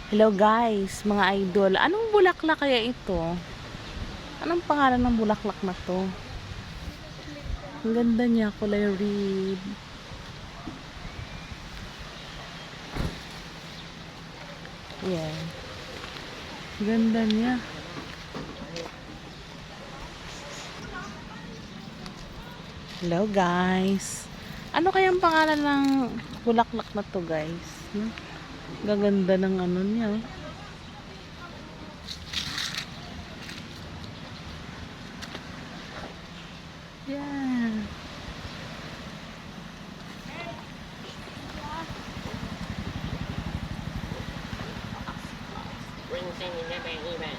Hello guys, mga idol. Anong bulaklak kaya ito? Anong pangalan ng bulaklak na to? Ang ganda niya, kulay red. Yan. Ganda niya. Hello guys. Ano kayang pangalan ng bulaklak na to guys? Gaganda ng ano niya. Yeah. Ring singing never even.